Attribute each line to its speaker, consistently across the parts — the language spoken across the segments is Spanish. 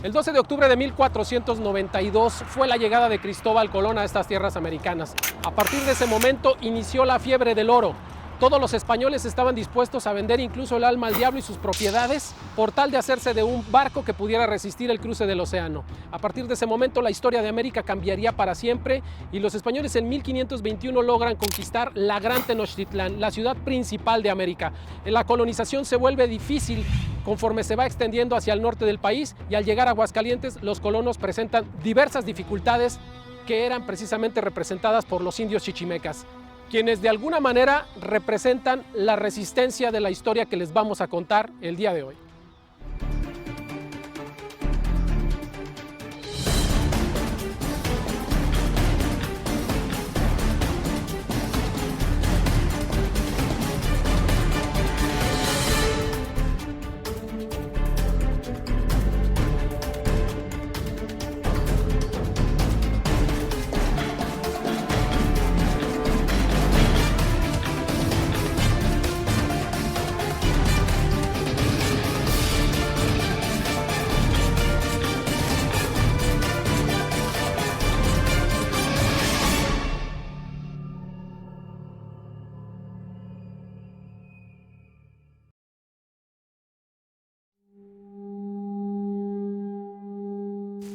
Speaker 1: El 12 de octubre de 1492 fue la llegada de Cristóbal Colón a estas tierras americanas. A partir de ese momento inició la fiebre del oro. Todos los españoles estaban dispuestos a vender incluso el alma al diablo y sus propiedades por tal de hacerse de un barco que pudiera resistir el cruce del océano. A partir de ese momento la historia de América cambiaría para siempre y los españoles en 1521 logran conquistar la Gran Tenochtitlán, la ciudad principal de América. La colonización se vuelve difícil conforme se va extendiendo hacia el norte del país y al llegar a Aguascalientes los colonos presentan diversas dificultades que eran precisamente representadas por los indios chichimecas, quienes de alguna manera representan la resistencia de la historia que les vamos a contar el día de hoy.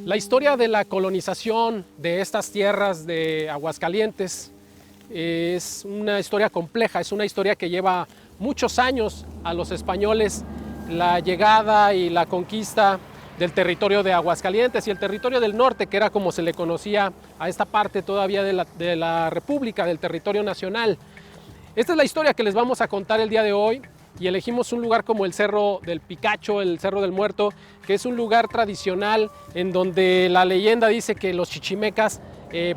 Speaker 1: La historia de la colonización de estas tierras de Aguascalientes es una historia compleja, es una historia que lleva muchos años a los españoles, la llegada y la conquista del territorio de Aguascalientes y el territorio del norte, que era como se le conocía a esta parte todavía de la República, del territorio nacional. Esta es la historia que les vamos a contar el día de hoy. Y elegimos un lugar como el Cerro del Picacho, el Cerro del Muerto, que es un lugar tradicional en donde la leyenda dice que los chichimecas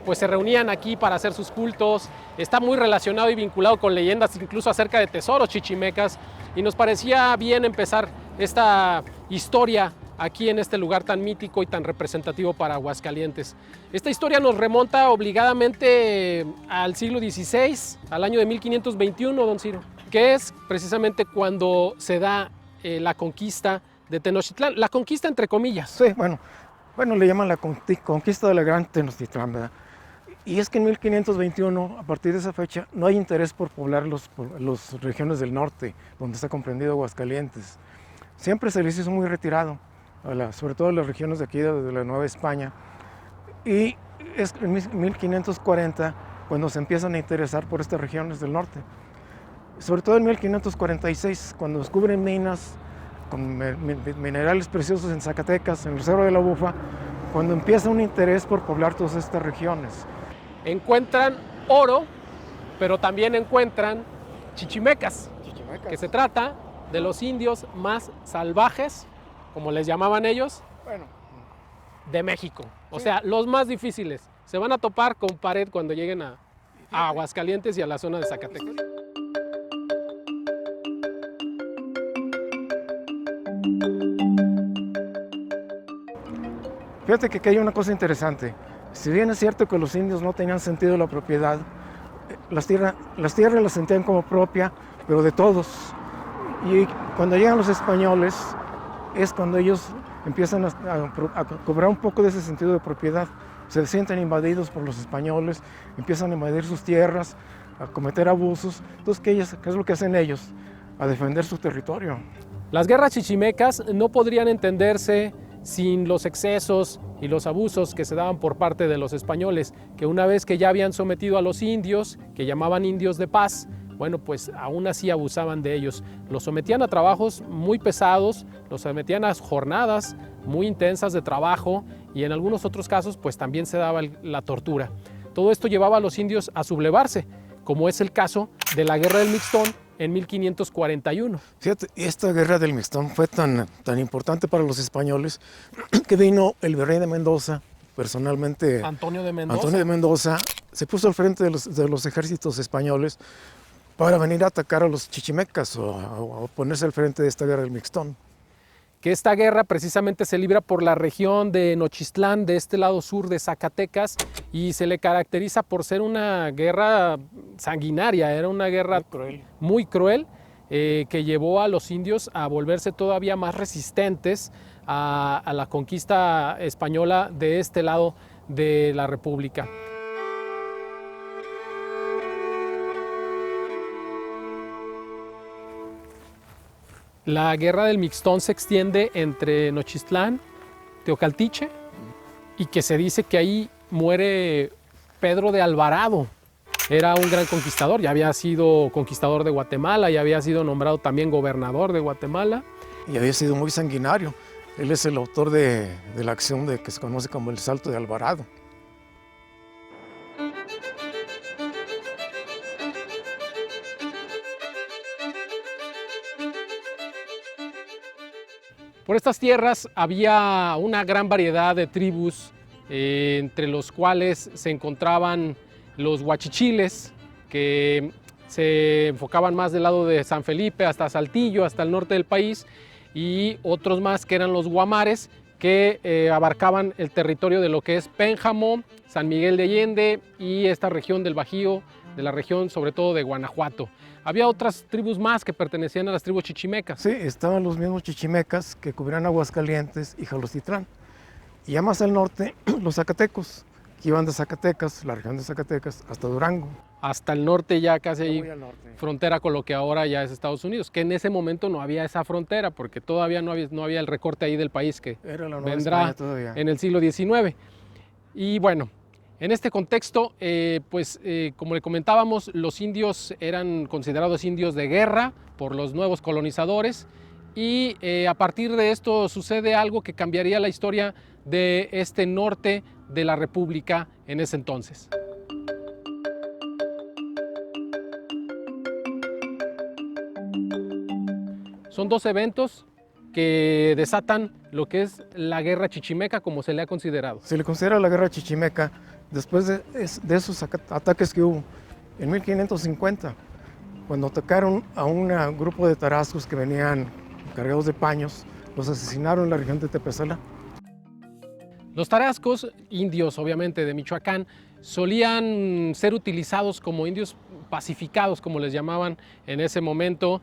Speaker 1: pues se reunían aquí para hacer sus cultos. Está muy relacionado y vinculado con leyendas incluso acerca de tesoros chichimecas y nos parecía bien empezar esta historia aquí en este lugar tan mítico y tan representativo para Aguascalientes. Esta historia nos remonta obligadamente al siglo XVI, al año de 1521, don Ciro, que es precisamente cuando se da la conquista de Tenochtitlán, la conquista entre comillas.
Speaker 2: Sí, bueno, le llaman la conquista de la Gran Tenochtitlán, ¿verdad? Y es que en 1521, a partir de esa fecha, no hay interés por poblar las regiones del norte, donde está comprendido Aguascalientes. Siempre se les hizo muy retirado, sobre todo las regiones de aquí, de la Nueva España. Y es en 1540 cuando se empiezan a interesar por estas regiones del norte. Sobre todo en 1546, cuando descubren minas con minerales preciosos en Zacatecas, en el Cerro de la Bufa, cuando empieza un interés por poblar todas estas regiones.
Speaker 1: Encuentran oro, pero también encuentran chichimecas, que se trata de los indios más salvajes, como les llamaban ellos, de México. O sea, los más difíciles. Se van a topar con pared cuando lleguen a Aguascalientes y a la zona de Zacatecas.
Speaker 2: Fíjate que aquí hay una cosa interesante. Si bien es cierto que los indios no tenían sentido de la propiedad, las tierras las sentían como propia, pero de todos. Y cuando llegan los españoles, es cuando ellos empiezan a cobrar un poco de ese sentido de propiedad. Se sienten invadidos por los españoles, empiezan a invadir sus tierras, a cometer abusos. Entonces, ¿qué es lo que hacen ellos? A defender su territorio.
Speaker 1: Las guerras chichimecas no podrían entenderse sin los excesos y los abusos que se daban por parte de los españoles, que una vez que ya habían sometido a los indios, que llamaban indios de paz, bueno, pues aún así abusaban de ellos. Los sometían a trabajos muy pesados, los sometían a jornadas muy intensas de trabajo y en algunos otros casos pues también se daba la tortura. Todo esto llevaba a los indios a sublevarse, como es el caso de la Guerra del Mixtón en 1541.
Speaker 2: Fíjate, esta Guerra del Mixtón fue tan importante para los españoles que vino el virrey de Mendoza, personalmente
Speaker 1: Antonio de
Speaker 2: Mendoza, se puso al frente de los ejércitos españoles para venir a atacar a los chichimecas o ponerse al frente de esta Guerra del Mixtón.
Speaker 1: Que esta guerra precisamente se libra por la región de Nochistlán, de este lado sur de Zacatecas, y se le caracteriza por ser una guerra sanguinaria, era una guerra muy cruel, que llevó a los indios a volverse todavía más resistentes a la conquista española de este lado de la República. La guerra del Mixtón se extiende entre Nochistlán, Teocaltiche, y que se dice que ahí muere Pedro de Alvarado. Era un gran conquistador, ya había sido conquistador de Guatemala, ya había sido nombrado también gobernador de Guatemala.
Speaker 2: Y había sido muy sanguinario. Él es el autor de la acción que se conoce como el Salto de Alvarado.
Speaker 1: Por estas tierras había una gran variedad de tribus, entre los cuales se encontraban los huachichiles, que se enfocaban más del lado de San Felipe hasta Saltillo, hasta el norte del país, y otros más que eran los guamares, que abarcaban el territorio de lo que es Pénjamo, San Miguel de Allende y esta región del Bajío, de la región sobre todo de Guanajuato. Había otras tribus más que pertenecían a las tribus chichimecas.
Speaker 2: Sí, estaban los mismos chichimecas que cubrían Aguascalientes y Jalostitlán. Y ya más al norte, los zacatecos, que iban de Zacatecas, la región de Zacatecas, hasta Durango.
Speaker 1: Hasta el norte ya casi ahí,
Speaker 2: Norte.
Speaker 1: frontera con lo que ahora ya es Estados Unidos, que en ese momento no había esa frontera, porque todavía no había el recorte ahí del país que
Speaker 2: Era la Nueva
Speaker 1: vendrá
Speaker 2: España todavía.
Speaker 1: en el siglo XIX. Y bueno, en este contexto, como le comentábamos, los indios eran considerados indios de guerra por los nuevos colonizadores, y a partir de esto sucede algo que cambiaría la historia de este norte de la República en ese entonces. Son dos eventos que desatan lo que es la guerra chichimeca, como se le ha considerado.
Speaker 2: Se le considera la guerra chichimeca después de esos ataques que hubo en 1550, cuando atacaron a un grupo de tarascos que venían cargados de paños, los asesinaron en la región de Tepezalá.
Speaker 1: Los tarascos, indios obviamente de Michoacán, solían ser utilizados como indios pacificados, como les llamaban en ese momento,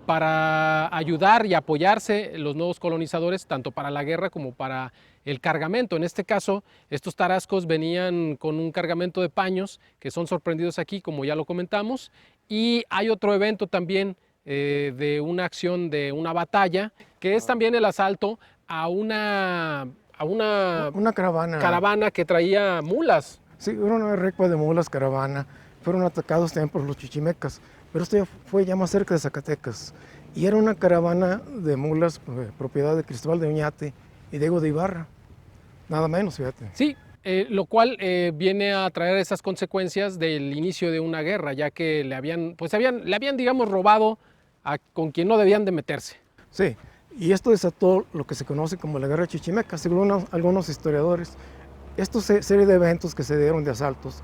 Speaker 1: para ayudar y apoyarse los nuevos colonizadores, tanto para la guerra como para el cargamento. En este caso, estos tarascos venían con un cargamento de paños, que son sorprendidos aquí, como ya lo comentamos, y hay otro evento también de una acción, de una batalla, que es también el asalto a una caravana que traía mulas.
Speaker 2: Sí, era una recua de mulas, caravana. Fueron atacados también por los chichimecas, pero esto ya fue ya más cerca de Zacatecas. Y era una caravana de mulas, propiedad de Cristóbal de Oñate y Diego de Ibarra. Nada menos, fíjate.
Speaker 1: Sí, lo cual viene a traer esas consecuencias del inicio de una guerra, ya que le habían, digamos, robado con quien no debían de meterse.
Speaker 2: Sí, y esto desató lo que se conoce como la guerra chichimeca. Según algunos historiadores, esta serie de eventos que se dieron de asaltos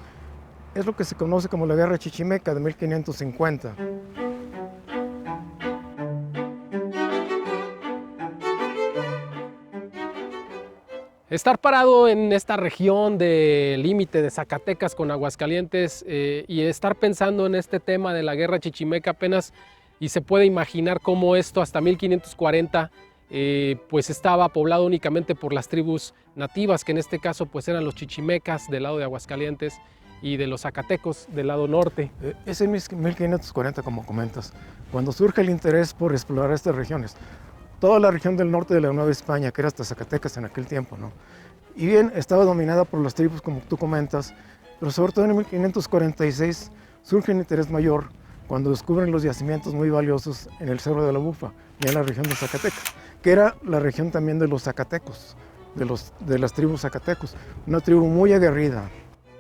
Speaker 2: es lo que se conoce como la guerra chichimeca de 1550.
Speaker 1: Estar parado en esta región de límite de Zacatecas con Aguascalientes y estar pensando en este tema de la guerra chichimeca apenas, y se puede imaginar cómo esto hasta 1540 pues estaba poblado únicamente por las tribus nativas, que en este caso pues eran los chichimecas del lado de Aguascalientes y de los zacatecos del lado norte.
Speaker 2: Es en 1540, como comentas, cuando surge el interés por explorar estas regiones. Toda la región del norte de la Nueva España, que era hasta Zacatecas en aquel tiempo, ¿no? Y bien, estaba dominada por las tribus, como tú comentas, pero sobre todo en 1546 surge un interés mayor cuando descubren los yacimientos muy valiosos en el Cerro de la Bufa, y en la región de Zacatecas, que era la región también de los zacatecos, de las tribus zacatecos, una tribu muy aguerrida.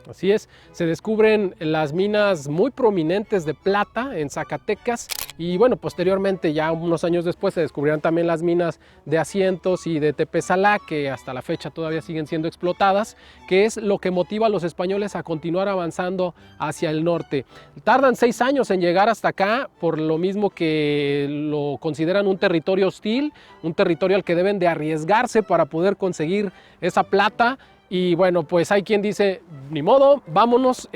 Speaker 1: Así es, se descubren las minas muy prominentes de plata en Zacatecas, y bueno, posteriormente, ya unos años después, se descubrirán también las minas de Asientos y de Tepezalá, que hasta la fecha todavía siguen siendo explotadas, que es lo que motiva a los españoles a continuar avanzando hacia el norte. Tardan 6 años en llegar hasta acá, por lo mismo que lo consideran un territorio hostil, un territorio al que deben de arriesgarse para poder conseguir esa plata. Y bueno, pues hay quien dice, ni modo, vámonos,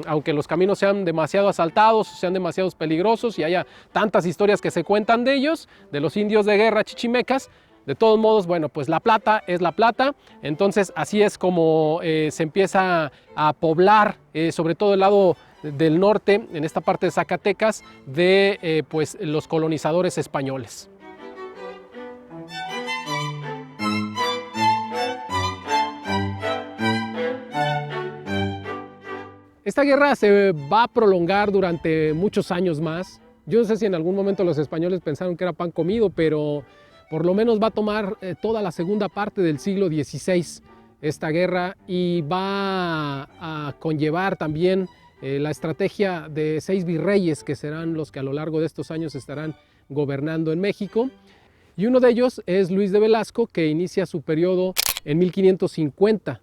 Speaker 1: aunque los caminos sean demasiado asaltados, sean demasiado peligrosos y haya tantas historias que se cuentan de ellos, de los indios de guerra chichimecas, De todos modos, bueno, pues la plata es la plata, entonces así es como se empieza a poblar, sobre todo el lado del norte, en esta parte de Zacatecas, de pues los colonizadores españoles. Esta guerra se va a prolongar durante muchos años más. Yo no sé si en algún momento los españoles pensaron que era pan comido, pero por lo menos va a tomar toda la segunda parte del siglo XVI esta guerra y va a conllevar también la estrategia de 6 virreyes que serán los que a lo largo de estos años estarán gobernando en México. Y uno de ellos es Luis de Velasco, que inicia su periodo en 1550,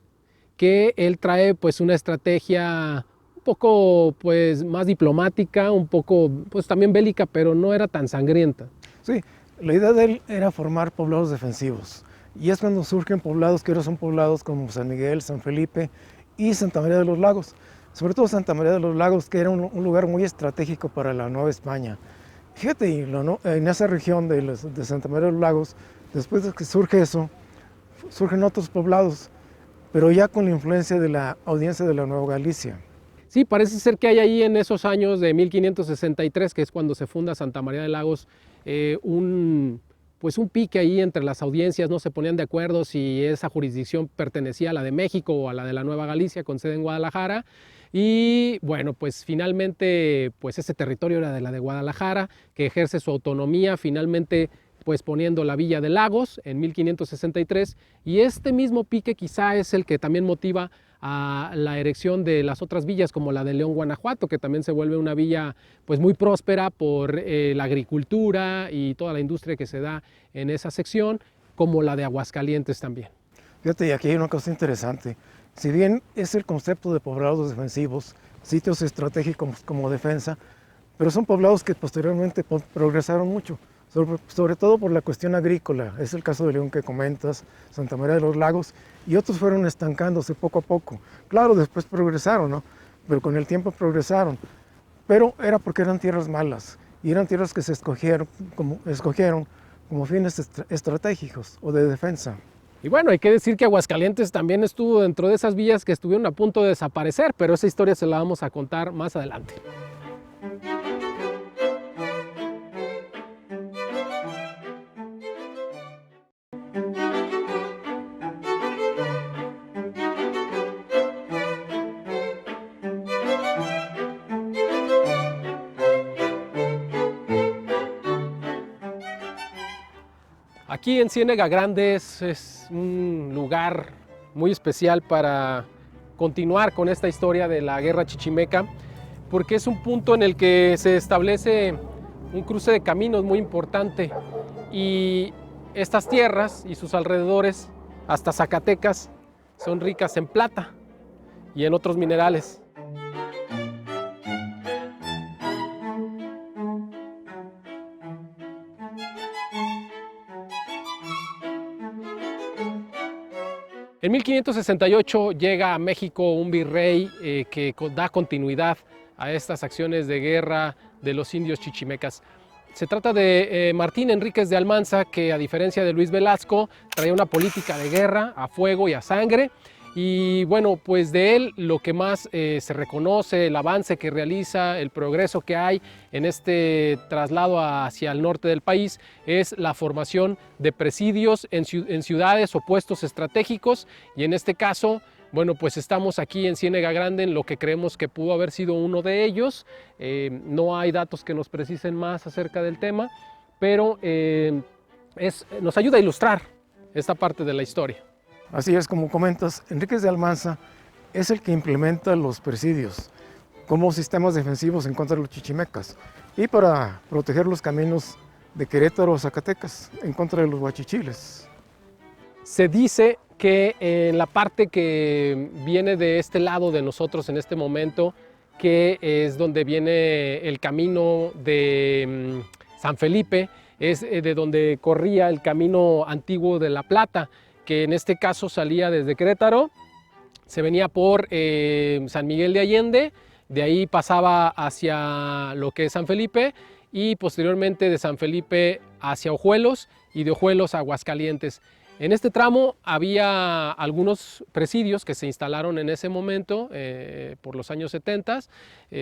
Speaker 1: que él trae pues una estrategia un poco pues más diplomática, un poco pues también bélica, pero no era tan sangrienta.
Speaker 2: Sí, la idea de él era formar poblados defensivos. Y es cuando surgen poblados que ahora son poblados como San Miguel, San Felipe y Santa María de los Lagos. Sobre todo Santa María de los Lagos, que era un lugar muy estratégico para la Nueva España. Fíjate, en esa región de Santa María de los Lagos, después de que surge eso, surgen otros poblados, pero ya con la influencia de la audiencia de la Nueva Galicia.
Speaker 1: Sí, parece ser que hay ahí en esos años de 1563, que es cuando se funda Santa María de Lagos, un pique ahí entre las audiencias, no se ponían de acuerdo si esa jurisdicción pertenecía a la de México o a la de la Nueva Galicia, con sede en Guadalajara. Y bueno, pues finalmente pues ese territorio era de la de Guadalajara, que ejerce su autonomía, finalmente pues poniendo la villa de Lagos en 1563, y este mismo pique quizá es el que también motiva a la erección de las otras villas como la de León, Guanajuato, que también se vuelve una villa pues muy próspera por la agricultura y toda la industria que se da en esa sección, como la de Aguascalientes también.
Speaker 2: Fíjate, y aquí hay una cosa interesante. Si bien es el concepto de poblados defensivos, sitios estratégicos como defensa, pero son poblados que posteriormente progresaron mucho, sobre todo por la cuestión agrícola. Es el caso de León que comentas, Santa María de los Lagos, y otros fueron estancándose poco a poco. Claro, después progresaron, ¿no? Pero con el tiempo progresaron. Pero era porque eran tierras malas, y eran tierras que se escogieron como fines estratégicos o de defensa.
Speaker 1: Y bueno, hay que decir que Aguascalientes también estuvo dentro de esas villas que estuvieron a punto de desaparecer, pero esa historia se la vamos a contar más adelante. Aquí en Ciénega Grande es un lugar muy especial para continuar con esta historia de la Guerra Chichimeca, porque es un punto en el que se establece un cruce de caminos muy importante, y estas tierras y sus alrededores, hasta Zacatecas, son ricas en plata y en otros minerales. En 1568 llega a México un virrey que da continuidad a estas acciones de guerra de los indios chichimecas. Se trata de Martín Enríquez de Almanza, que a diferencia de Luis Velasco traía una política de guerra a fuego y a sangre. Y bueno, pues de él lo que más se reconoce, el avance que realiza, el progreso que hay en este traslado hacia el norte del país, es la formación de presidios en ciudades o puestos estratégicos, y en este caso, bueno, pues estamos aquí en Ciénega Grande, en lo que creemos que pudo haber sido uno de ellos. No hay datos que nos precisen más acerca del tema, pero nos ayuda a ilustrar esta parte de la historia.
Speaker 2: Así es, como comentas, Enríquez de Almanza es el que implementa los presidios como sistemas defensivos en contra de los chichimecas y para proteger los caminos de Querétaro a Zacatecas en contra de los huachichiles.
Speaker 1: Se dice que en la parte que viene de este lado de nosotros en este momento, que es donde viene el camino de San Felipe, es de donde corría el camino antiguo de La Plata, que en este caso salía desde Querétaro, se venía por San Miguel de Allende, de ahí pasaba hacia lo que es San Felipe, y posteriormente de San Felipe hacia Ojuelos y de Ojuelos a Aguascalientes. En este tramo había algunos presidios que se instalaron en ese momento, por los años 70,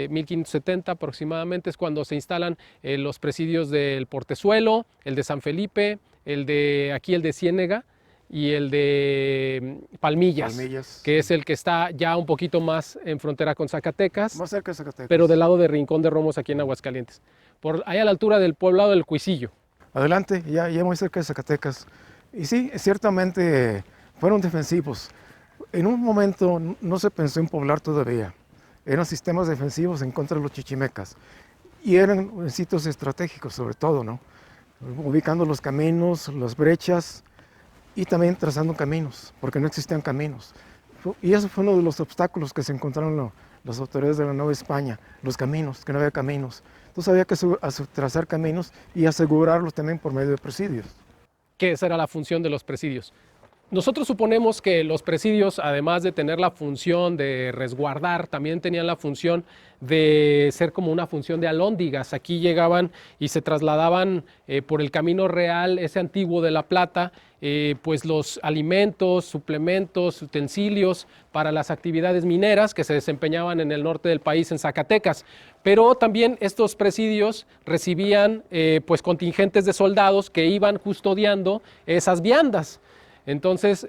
Speaker 1: 1570 aproximadamente es cuando se instalan los presidios del Portezuelo, el de San Felipe, el de Ciénega y el de Palmillas, que es el que está ya un poquito más en frontera con Zacatecas,
Speaker 2: Más cerca de Zacatecas.
Speaker 1: pero del lado de Rincón de Romos aquí en Aguascalientes, por ahí a la altura del poblado del Cuisillo.
Speaker 2: Adelante, ya muy cerca de Zacatecas. Y sí, ciertamente fueron defensivos. En un momento no se pensó en poblar todavía. Eran sistemas defensivos en contra de los chichimecas. Y eran en sitios estratégicos sobre todo, ¿no? Ubicando los caminos, las brechas y también trazando caminos, porque no existían caminos. Y eso fue uno de los obstáculos que se encontraron las autoridades de la Nueva España, los caminos, que no había caminos. Entonces había que trazar caminos y asegurarlos también por medio de presidios.
Speaker 1: Que esa era la función de los presidios. Nosotros suponemos que los presidios, además de tener la función de resguardar, también tenían la función de ser como una función de alhóndigas. Aquí llegaban y se trasladaban por el camino real, ese antiguo de La Plata, pues los alimentos, suplementos, utensilios para las actividades mineras que se desempeñaban en el norte del país, en Zacatecas. Pero también estos presidios recibían pues contingentes de soldados que iban custodiando esas viandas. Entonces,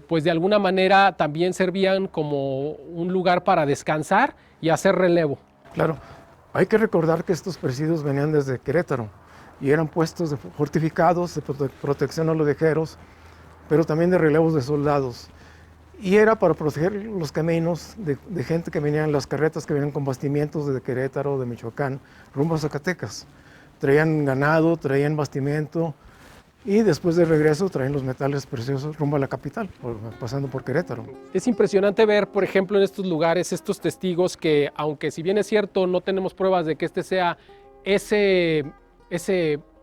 Speaker 1: pues de alguna manera también servían como un lugar para descansar y hacer relevo.
Speaker 2: Claro, hay que recordar que estos presidios venían desde Querétaro y eran puestos fortificados de protección a los viajeros, pero también de relevos de soldados. Y era para proteger los caminos de gente que venía en las carretas que venían con bastimientos desde Querétaro, de Michoacán, rumbo a Zacatecas. Traían ganado, traían bastimento, y después de regreso traen los metales preciosos rumbo a la capital, pasando por Querétaro.
Speaker 1: Es impresionante ver, por ejemplo, en estos lugares, estos testigos que, aunque si bien es cierto, no tenemos pruebas de que este sea ese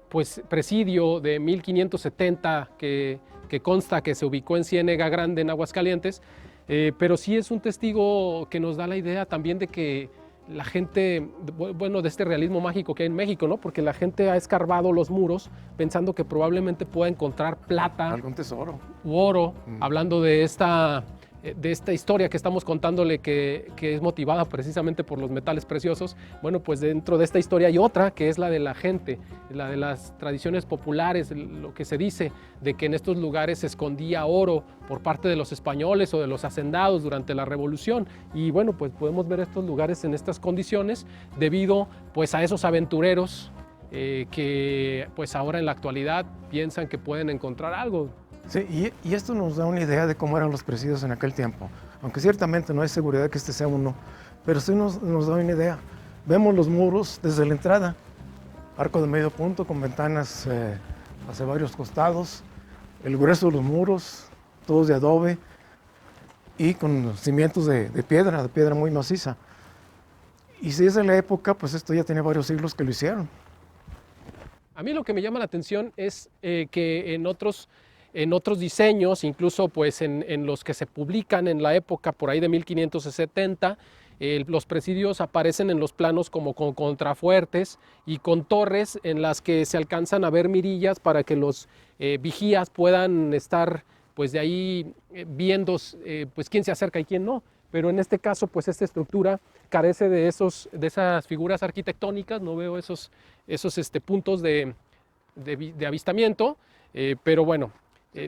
Speaker 1: pues, presidio de 1570 que consta que se ubicó en Ciénega Grande, en Aguascalientes, pero sí es un testigo que nos da la idea también de que la gente, bueno, de este realismo mágico que hay en México, ¿no? Porque la gente ha escarbado los muros pensando que probablemente pueda encontrar plata.
Speaker 2: Algún tesoro.
Speaker 1: U oro, hablando de esta historia que estamos contándole que es motivada precisamente por los metales preciosos. Bueno, pues dentro de esta historia hay otra que es la de la gente, la de las tradiciones populares, lo que se dice de que en estos lugares se escondía oro por parte de los españoles o de los hacendados durante la Revolución. Y bueno, pues podemos ver estos lugares en estas condiciones debido pues a esos aventureros que pues ahora en la actualidad piensan que pueden encontrar algo.
Speaker 2: Sí, y esto nos da una idea de cómo eran los presidios en aquel tiempo. Aunque ciertamente no hay seguridad que este sea uno, pero sí nos da una idea. Vemos los muros desde la entrada, arco de medio punto con ventanas hacia varios costados, el grueso de los muros, todos de adobe y con cimientos de piedra muy maciza. Y si es de la época, pues esto ya tiene varios siglos que lo hicieron.
Speaker 1: A mí lo que me llama la atención es que en otros diseños, incluso pues en los que se publican en la época por ahí de 1570, los presidios aparecen en los planos como con contrafuertes y con torres en las que se alcanzan a ver mirillas para que los vigías puedan estar pues de ahí viendo pues quién se acerca y quién no. Pero en este caso pues esta estructura carece de esas figuras arquitectónicas, no veo esos puntos de avistamiento, pero bueno,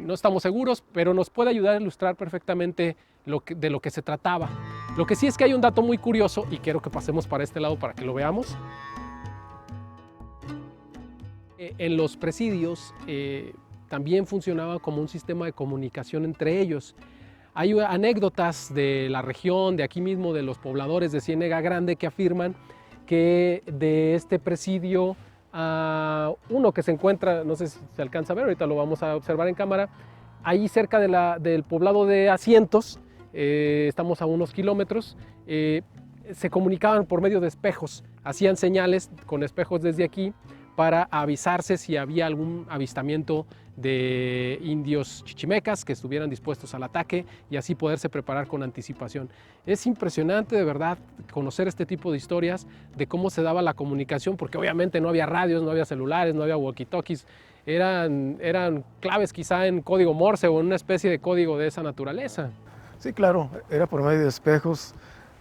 Speaker 1: no estamos seguros, pero nos puede ayudar a ilustrar perfectamente de lo que se trataba. Lo que sí es que hay un dato muy curioso y quiero que pasemos para este lado para que lo veamos. En los presidios también funcionaba como un sistema de comunicación entre ellos. Hay anécdotas de la región, de aquí mismo, de los pobladores de Ciénega Grande, que afirman que de este presidio, uno que se encuentra, no sé si se alcanza a ver, ahorita lo vamos a observar en cámara, ahí cerca del poblado de Asientos, estamos a unos kilómetros, se comunicaban por medio de espejos, hacían señales con espejos desde aquí para avisarse si había algún avistamiento de indios chichimecas que estuvieran dispuestos al ataque y así poderse preparar con anticipación. Es impresionante de verdad conocer este tipo de historias de cómo se daba la comunicación, porque obviamente no había radios, no había celulares, no había walkie-talkies, eran claves quizá en código Morse o en una especie de código de esa naturaleza.
Speaker 2: Sí, claro, era por medio de espejos,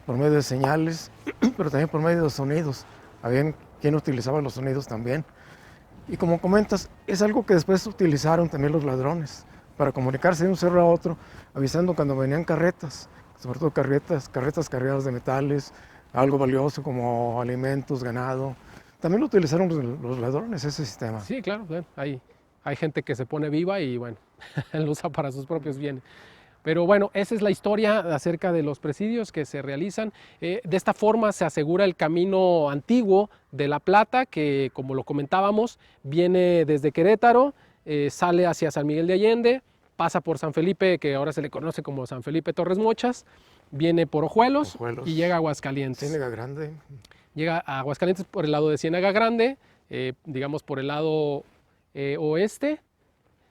Speaker 2: por medio de señales, pero también por medio de sonidos. Habían quien utilizaba los sonidos también. Y como comentas, es algo que después utilizaron también los ladrones para comunicarse de un cerro a otro, avisando cuando venían carretas, sobre todo carretas cargadas de metales, algo valioso como alimentos, ganado. También lo utilizaron los ladrones, ese sistema.
Speaker 1: Sí, claro, bueno, hay gente que se pone viva y bueno, lo usa para sus propios bienes. Pero bueno, esa es la historia acerca de los presidios que se realizan. De esta forma se asegura el camino antiguo de La Plata, que como lo comentábamos, viene desde Querétaro, sale hacia San Miguel de Allende, pasa por San Felipe, que ahora se le conoce como San Felipe Torres Mochas, viene por Ojuelos y llega a Aguascalientes.
Speaker 2: Ciénega Grande.
Speaker 1: Llega a Aguascalientes por el lado de Ciénaga Grande, digamos por el lado oeste,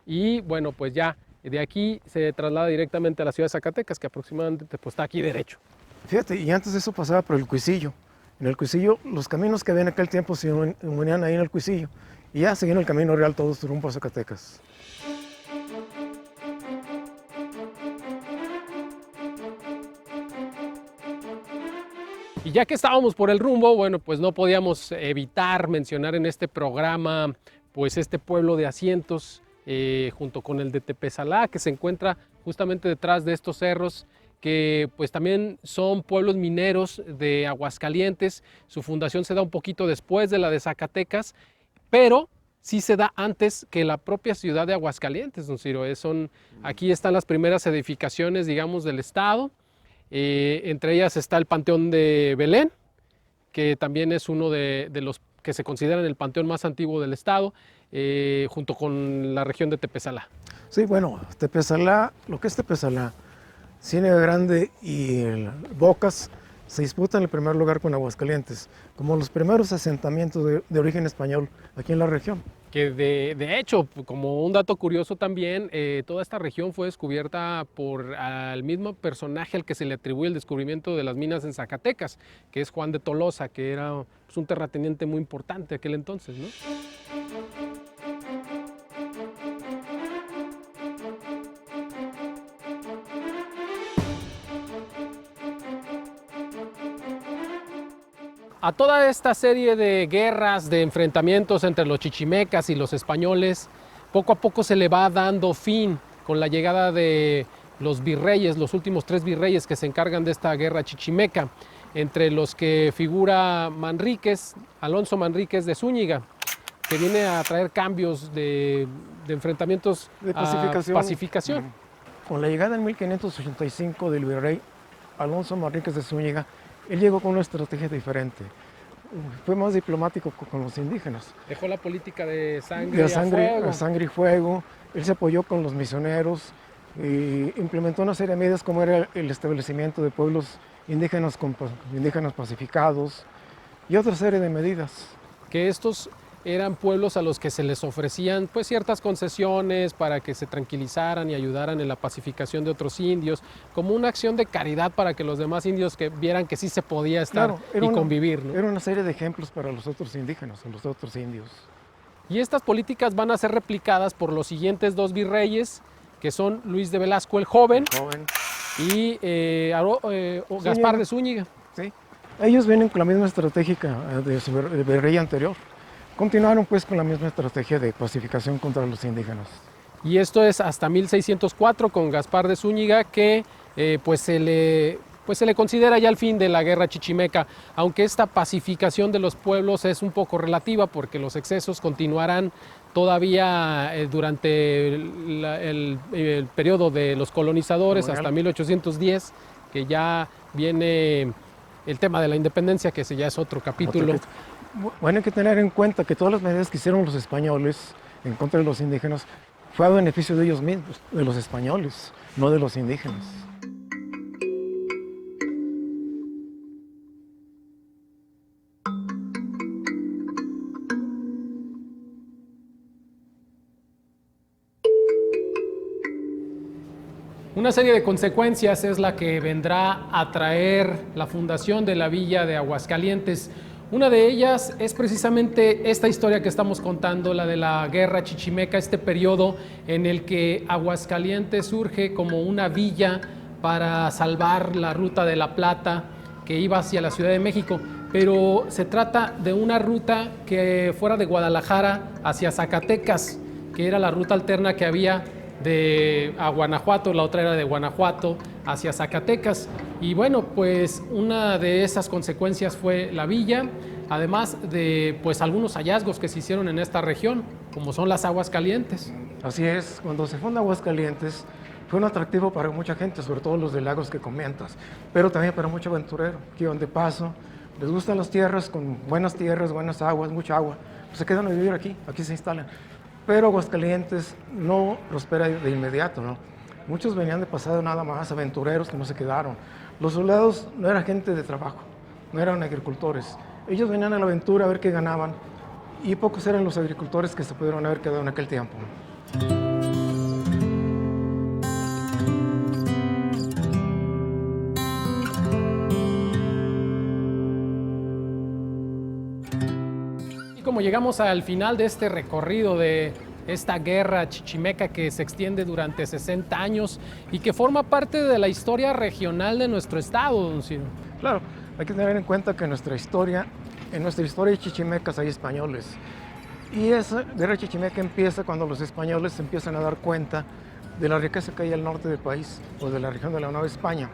Speaker 1: y bueno, pues ya de aquí se traslada directamente a la ciudad de Zacatecas, que aproximadamente pues, está aquí derecho.
Speaker 2: Fíjate, y antes de eso pasaba por el Cuisillo. En el Cuisillo, los caminos que había en aquel tiempo se unían ahí en el Cuisillo. Y ya seguían el camino real todos rumbo a Zacatecas.
Speaker 1: Y ya que estábamos por el rumbo, bueno, pues no podíamos evitar mencionar en este programa pues este pueblo de asientos junto con el de Tepezalá, que se encuentra justamente detrás de estos cerros, que pues también son pueblos mineros de Aguascalientes. Su fundación se da un poquito después de la de Zacatecas, pero sí se da antes que la propia ciudad de Aguascalientes, don Ciro. Aquí están las primeras edificaciones, digamos, del estado. Entre ellas está el Panteón de Belén, que también es uno de los que se consideran el panteón más antiguo del estado, junto con la región de Tepezalá.
Speaker 2: Sí, bueno, Tepezalá, lo que es Tepezalá, Ciénega Grande y Bocas se disputan el primer lugar con Aguascalientes, como los primeros asentamientos de origen español aquí en la región.
Speaker 1: Que de hecho, como un dato curioso también, toda esta región fue descubierta por el mismo personaje al que se le atribuye el descubrimiento de las minas en Zacatecas, que es Juan de Tolosa, que era pues, un terrateniente muy importante aquel entonces, ¿no? A toda esta serie de guerras, de enfrentamientos entre los chichimecas y los españoles, poco a poco se le va dando fin con la llegada de los virreyes, los últimos 3 virreyes que se encargan de esta guerra chichimeca, entre los que figura Manríquez, Alonso Manríquez de Zúñiga, que viene a traer cambios de enfrentamientos
Speaker 2: De
Speaker 1: a pacificación.
Speaker 2: Con la llegada en 1585 del virrey Alonso Manríquez de Zúñiga, él llegó con una estrategia diferente. Fue más diplomático con los indígenas.
Speaker 1: Dejó la política de sangre,
Speaker 2: De sangre y fuego. Él se apoyó con los misioneros y implementó una serie de medidas como era el establecimiento de pueblos indígenas, indígenas pacificados y otra serie de medidas.
Speaker 1: Que estos eran pueblos a los que se les ofrecían pues ciertas concesiones para que se tranquilizaran y ayudaran en la pacificación de otros indios, como una acción de caridad para que los demás indios que vieran que sí se podía estar y convivir, ¿no?
Speaker 2: Era una serie de ejemplos para los otros indígenas, los otros indios.
Speaker 1: Y estas políticas van a ser replicadas por los siguientes 2 virreyes, que son Luis de Velasco el Joven, y Gaspar de Zúñiga.
Speaker 2: Sí. Ellos vienen con la misma estrategia de su virrey anterior. Continuaron pues con la misma estrategia de pacificación contra los indígenas.
Speaker 1: Y esto es hasta 1604 con Gaspar de Zúñiga, que pues se le considera ya el fin de la guerra chichimeca, aunque esta pacificación de los pueblos es un poco relativa porque los excesos continuarán todavía durante el periodo de los colonizadores hasta 1810, que ya viene el tema de la independencia, que ese ya es otro capítulo.
Speaker 2: Bueno, hay que tener en cuenta que todas las medidas que hicieron los españoles en contra de los indígenas fue a beneficio de ellos mismos, de los españoles, no de los indígenas.
Speaker 1: Una serie de consecuencias es la que vendrá a traer la fundación de la villa de Aguascalientes. Una de ellas es precisamente esta historia que estamos contando, la de la guerra chichimeca, este periodo en el que Aguascalientes surge como una villa para salvar la ruta de la Plata que iba hacia la Ciudad de México. Pero se trata de una ruta que fuera de Guadalajara hacia Zacatecas, que era la ruta alterna que había a Guanajuato, la otra era de Guanajuato hacia Zacatecas. Y bueno, pues una de esas consecuencias fue la villa, además de pues algunos hallazgos que se hicieron en esta región, como son las aguas calientes.
Speaker 2: Así es, cuando se funda Aguascalientes fue un atractivo para mucha gente, sobre todo los de lagos que comentas, pero también para mucho aventurero, que iban de paso, les gustan las tierras, con buenas tierras, buenas aguas, mucha agua, pues se quedan a vivir aquí, aquí se instalan. Pero Aguascalientes no prospera de inmediato, ¿no? Muchos venían de pasado nada más, aventureros que no se quedaron. Los soldados no eran gente de trabajo, no eran agricultores. Ellos venían a la aventura a ver qué ganaban y pocos eran los agricultores que se pudieron haber quedado en aquel tiempo.
Speaker 1: Como llegamos al final de este recorrido de esta guerra chichimeca que se extiende durante 60 años y que forma parte de la historia regional de nuestro estado, don Ciro.
Speaker 2: Claro, hay que tener en cuenta que en nuestra historia de chichimecas hay españoles. Y esa guerra chichimeca empieza cuando los españoles se empiezan a dar cuenta de la riqueza que hay al norte del país o de la región de la Nueva España.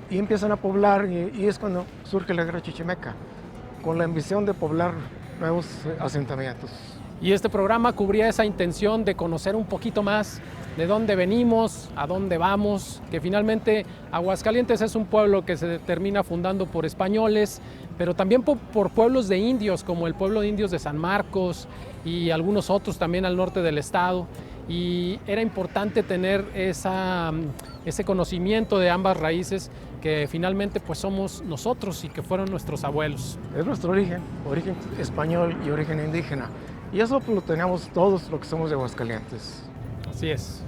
Speaker 2: Y empiezan a poblar y es cuando surge la guerra chichimeca, con la ambición de poblar nuevos asentamientos.
Speaker 1: Y este programa cubría esa intención de conocer un poquito más de dónde venimos, a dónde vamos, que finalmente Aguascalientes es un pueblo que se termina fundando por españoles, pero también por pueblos de indios, como el pueblo de indios de San Marcos y algunos otros también al norte del estado. Y era importante tener ese conocimiento de ambas raíces que finalmente pues somos nosotros y que fueron nuestros abuelos.
Speaker 2: Es nuestro origen español y origen indígena. Y eso lo tenemos todos los que somos de Aguascalientes.
Speaker 1: Así es.